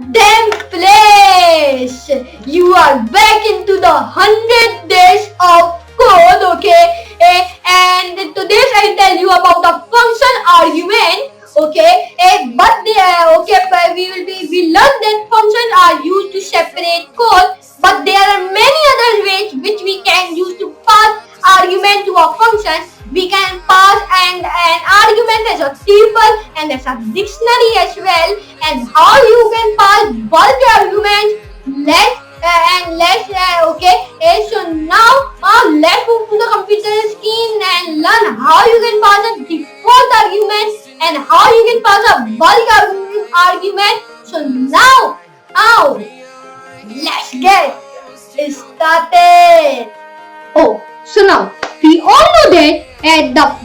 goddamn place! You are back into the 100 days of code, okay? And today I'll tell you about the function argument, okay? But we learned that functions are used to separate code, but there are many other ways which we can use to pass argument to a function. We can pass an argument as a tuple and as a dictionary as well. And how you can pass bulk arguments? So now let's move to the computer screen and learn how you can pass a default argument and how you can pass a bulk argument. So now let's get started. So now we all know that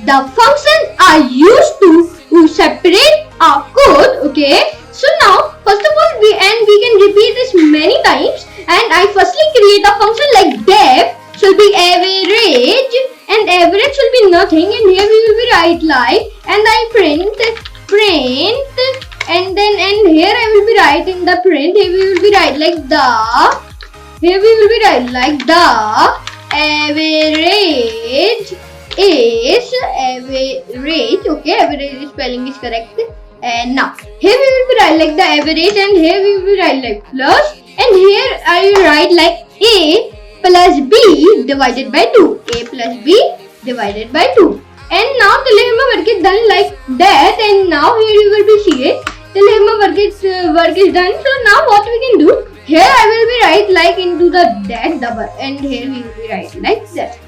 the functions are used to separate our code, okay? So now first of all we can repeat this many times, and I firstly create a function like def should be average, and average should be nothing, and here we will be write like, and I print, and here I will be writing the print. Here we will be write like the average is average, okay? Average spelling is correct. And now here we will be write like the average, and here we will be write like plus, and here I will write like a plus b divided by 2. A plus b divided by 2. And now the work is done like that, and now here you will be see it. The work is done. So now what we can do? Here I will be write like into the that double, and here we will be write like that.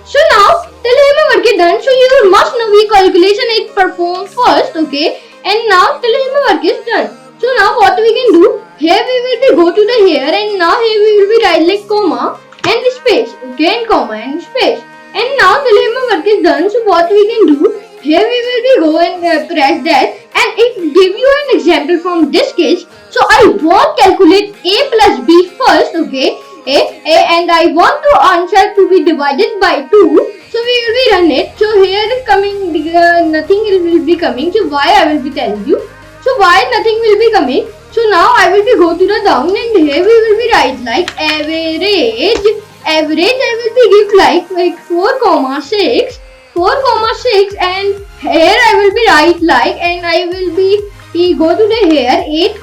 So now the work is done. So you must know we calculation it perform first, okay? And now the work is done. So now what we can do? Here we will be go to the here, and now here we will be write like comma and space, okay, and comma and space. And now the work is done. So what we can do? Here we will be go and press that, and it give you an example from this case. So I want calculate a plus b first, okay, and I want to answer to be divided by 2. So we will be run it. So here is coming nothing will be coming. So why I will be telling you. So why nothing will be coming. So now I will be go to the down, and here we will be write like average. I will be give like 4,6, and here I will be write like, and I will be go to the here 8,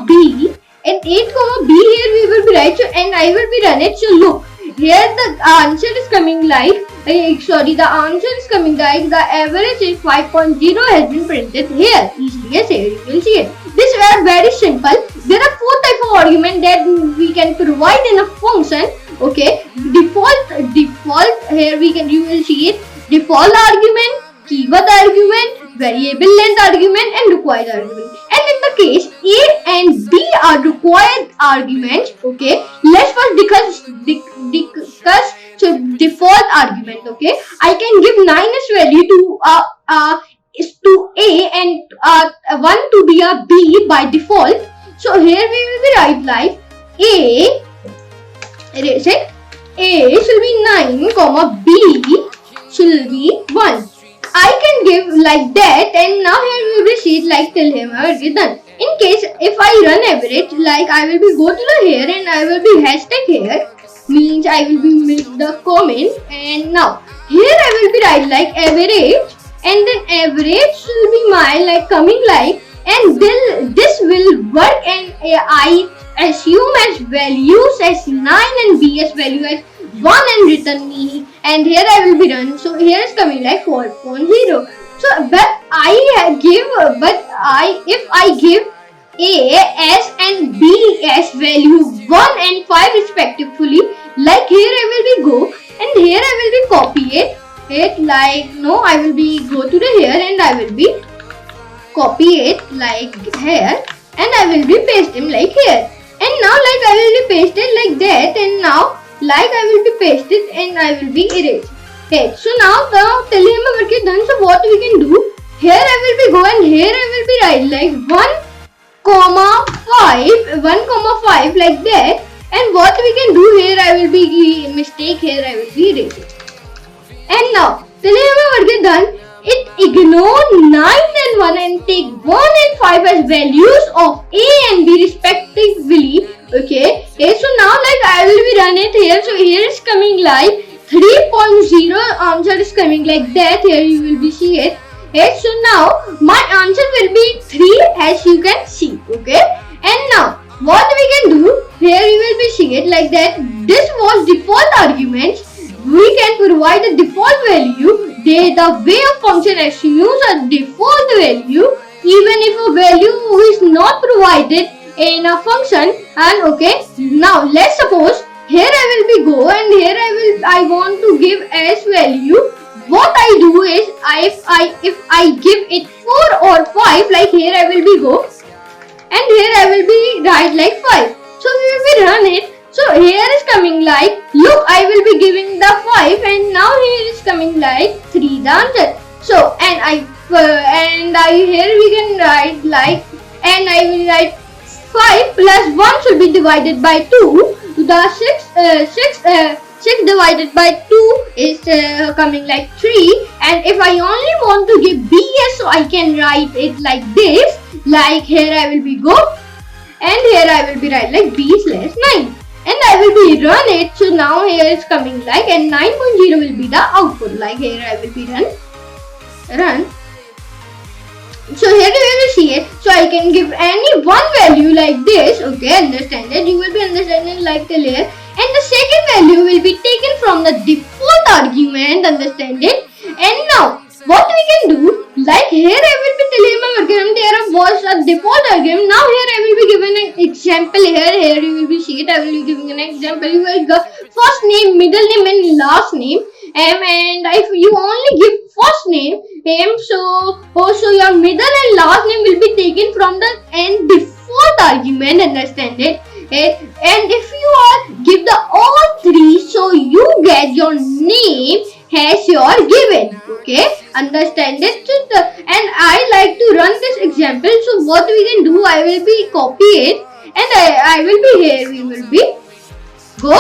b, and 8, b here we will be write. So and I will be run it. So look, here the answer is coming like the answer is coming like the average is 5.0 has been printed here. Easily, yes, here you will see it. This is very simple. There are 4 types of argument that we can provide in a function, okay? Default here you will see it. Default argument, keyword argument, variable length argument, and required argument. And in the case A and B are required arguments, okay? Let's first discuss so default argument, okay? I can give 9 as value to A and 1 to be a B by default. So here we will be write like A should be 9, B should be 1. I can give like that, and now here we will see it like till here I will be done. In case if I run average, like I will be go to the here, and I will be hashtag here, means I will be make the comment, and now here I will be write like average, and then average should be my like coming like, and then this will work, and I assume as values as 9 and B as value as 1 and return me, and here I will be done. So here is coming like 4.0. So if I give A S and B as value 1 and 5 respectively, like here I will be go, and here I will be copy it like, no, I will be go to the here, and I will be copy it like here, and I will be paste him like here, and now like I will be paste it like that, and now like I will be paste it, and I will be erase it. So now the telegram work is done. So what we can do? Here I will be go, and here I will be write like 1,5 like that, and what we can do here, I will be mistake here, I will be erase it. And now telegram work is done. It ignore 9 and 1 and take 1 and 5 as values of A and B respectively. Okay, so now like I will be run it here. So here is coming like 3.0 answer is coming like that. Here you will be see it. Okay, so now my answer will be 3 as you can see. Okay, and now what we can do here, you will be seeing it like that. This was default arguments. We can provide a default value. The way of function assumes a default value even if a value is not provided in a function. And okay, now let's suppose here I will be go and here I want to give as value. What I do is if I give it 4 or 5, like here I will be go and here I will be write like 5. So we will be run it. So here is coming like, look, I will be giving the 5 and now here is coming like 3 the answer. So and I here we can write like, and I will write 5 plus 1 should be divided by 2. The 6 divided by 2 is coming like 3. And if I only want to give BS, so I can write it like this. Like here I will be go and here I will be write like B slash 9 and I will be run it. So now here is coming like, and 9.0 will be the output. Like here I will be run. So here you will see it. So I can give any one value like this. Okay, understand it. You will be understanding like till here. And the second value will be taken from the default argument. Understand it. And now what we can do, like here I will be telling my argument there was a default argument. Now here I will be giving an example here. Here you will be see it. I will be giving an example. You will go first name, middle name and last name. And if you only give first name, so also your middle and last name will be taken from the default argument. Understand it? And if you are give the all 3, so you get your name as your given. Okay, understand it? And I like to run this example. So what we can do, I will be copy it and I will be here. We will be go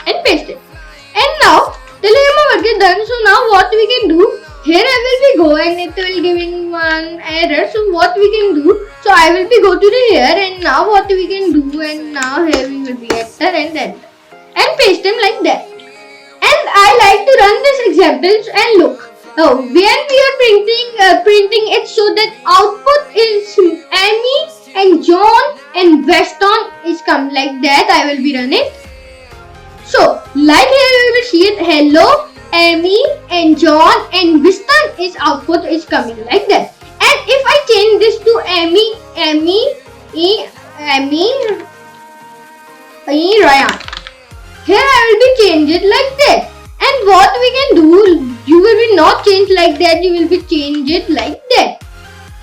and paste it. And now till here my work is done. So now what we can do, here I will be go and it will giving one error. So what we can do, so I will be go to the here and now what we can do, and now here we will be enter and paste them like that. And I like to run this examples and look. Now when we are printing it, so that output is Amy and John and Weston is come like that. I will be run it. So like here you will see it. Hello, Amy and John and Weston is output is coming like that. And if I change this to Amy, Ryan, here I will be change it like that. And what we can do, you will be not change like that, you will be change it like that.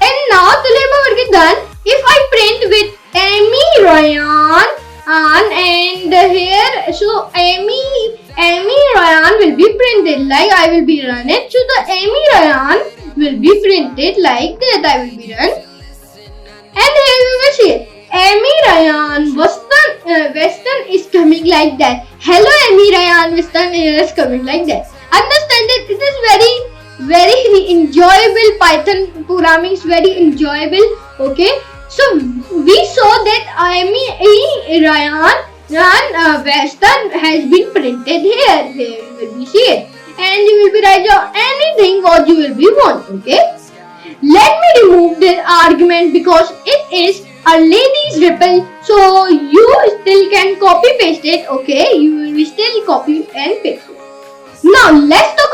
And now till my work is done. If I print with Amy, Ryan and here, so Amy, Ryan will be printed like I will be run it. So the Amy, Ryan will be printed like that. I will be run. And here we will see it. Amy, Ryan, Weston is coming like that. Hello, Amy, Ryan, Weston is coming like that. Understand it? It is very enjoyable. Python programming is very enjoyable. Okay. So we saw that Amy, Ryan, Weston has been printed here. Here you will be see it. And you will be write down anything what you will be want. Okay. Let me remove this argument because it is a lady's ripple, so you still can copy paste it. Okay, you will still copy and paste it. Now let's talk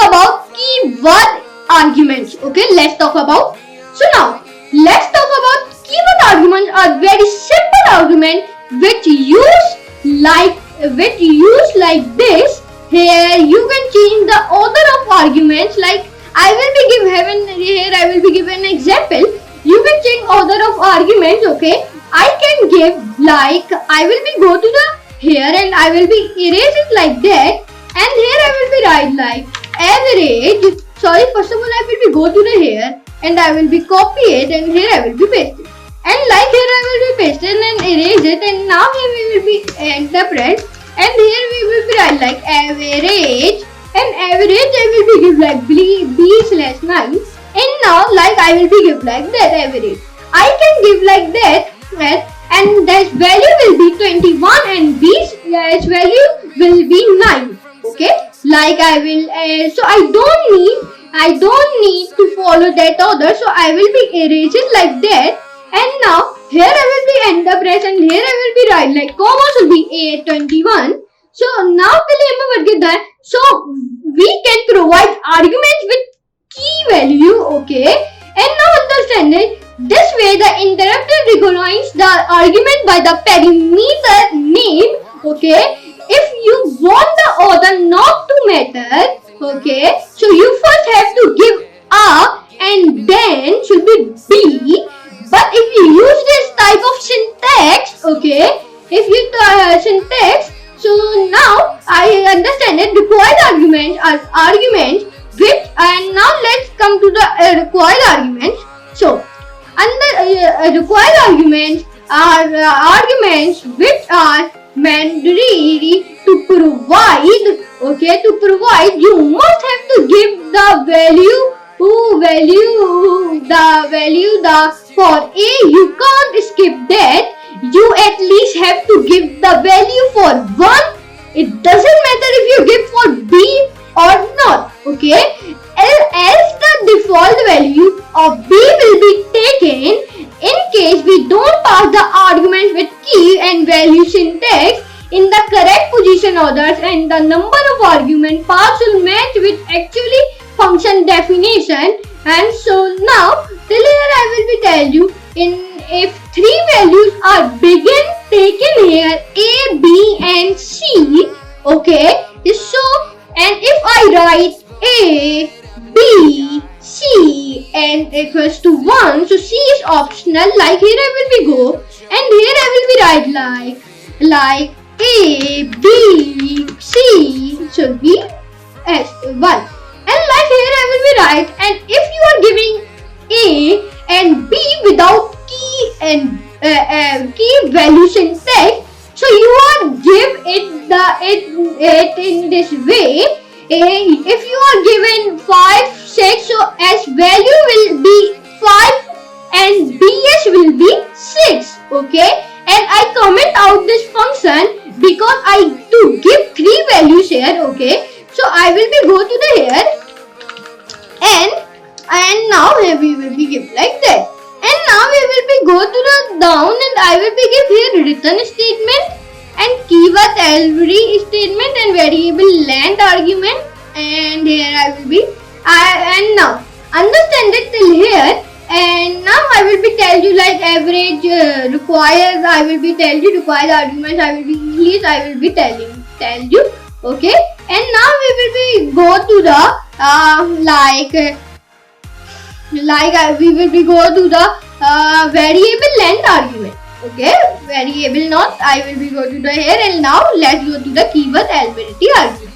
about keyword arguments. Okay, let's talk about. So now let's talk about keyword arguments. Are very simple argument which use like this. Here you can change the order of arguments. Like I will be given an example. You can change order of arguments. Okay, I can give like I will be go to the here and I will be erase it like that, and here I will be write like average. Sorry, first of all I will be go to the here and I will be copy it, and here I will be paste it, and like here I will be paste it and erase it, and now here we will be enter press, and here we will be write like average, and average I will be give like B/9. And now like I will be give like that average. I can give like that and that value will be hash value will be 9. Okay, like I will so I don't need to follow that order, so I will be erasing like that. And now here I will be enter press and here I will be write like comma should be A21. So now so we can provide arguments with key value. Okay, and now understand it. This way the interrupter recognizes the argument by the parameter name. Okay, if you want the order not to matter, okay, so you first have to give A and then should be B. But if you use this type of syntax, okay, if you syntax, so now I understand it. Required arguments are arguments which, and now let's come to the required arguments. So under required arguments are arguments which are mandatory to provide. Okay, to provide you must have to give the value for A. You can't skip that. You at least have to give the value for 1. It doesn't matter if you give for B or not. Okay, else the default value of B will be taken in case we don't pass the arguments with key and value syntax in the correct position orders, and the number of argument passed will match with actually function definition. And so now till here I will be tell you if 3 values are taken here A, B and C. Okay, so and if I write A, B, C and equals to 1, so C is optional. Like here I will be go and here I will be write like A, B, C should be as 1. And like here I will be write, and if you are giving A and B without key and key value syntax, so you are give it in this way. If you are given 5, 6, so S value will be 5 and BS will be 6. Okay, and I comment out this function because I to give 3 values here. Okay, so I will be go to the here and now here we will be give like that. And now we will be go to the down and I will be give here return statement and keyword every statement and variable length argument, and here I will be and now understand it till here. And now I will be tell you like average requires, I will be tell you required arguments, I will be English, I will be tell you. Okay, and now we will be go to the we will be go to the variable length argument. Okay, variable not, I will be go to the here. And now let's go to the keyword ability argument.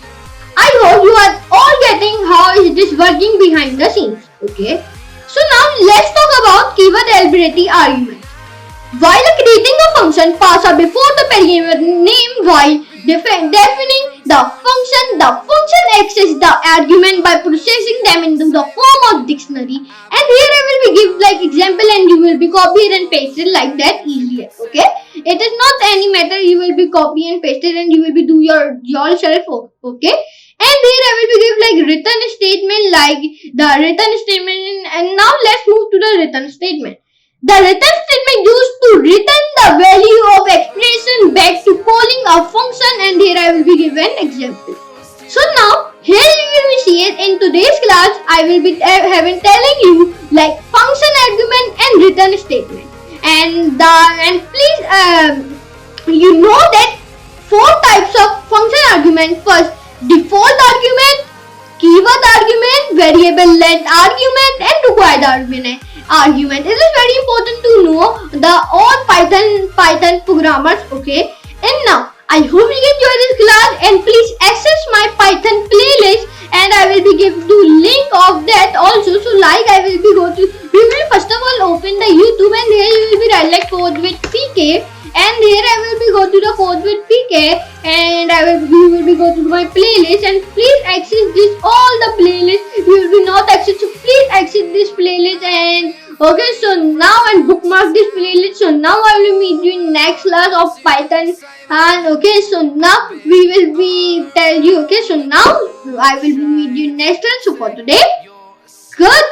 I hope you are all getting how is this working behind the scenes. Okay, so now let's talk about keyword ability argument. While creating a function, pass before the parameter name while defining the function accesses the argument by processing them into the form of dictionary. And here I will be give like example and you will be copy it and paste it like that easier. Okay, it is not any matter, you will be copy and paste it and you will be do yourself. Okay, and here I will be give like return statement, like the return statement. And now let's move to the return statement. The return statement used to return the value of expression back to calling a function, and here I will be given example. So now here you will be see it in today's class. I will be telling you like function argument and return statement. And please you know that 4 types of function argument. First, default argument, keyword argument, variable length argument and required argument. It is very important to know the all Python programmers. Okay, and now I hope you enjoy this class and please access my Python playlist and I will be give the link of that also. So like I will be we will first of all open the YouTube and here you will be write like code with PK, and here I will be go to the code with PK and we will be go to my playlist, and please access this all the playlist. You will be not access, so please access this playlist and Okay, so now and bookmark this playlist. So now I will meet you in next class of Python. And okay, so now we will be tell you. Okay, so now I will be meet you next class. So for today, goodbye.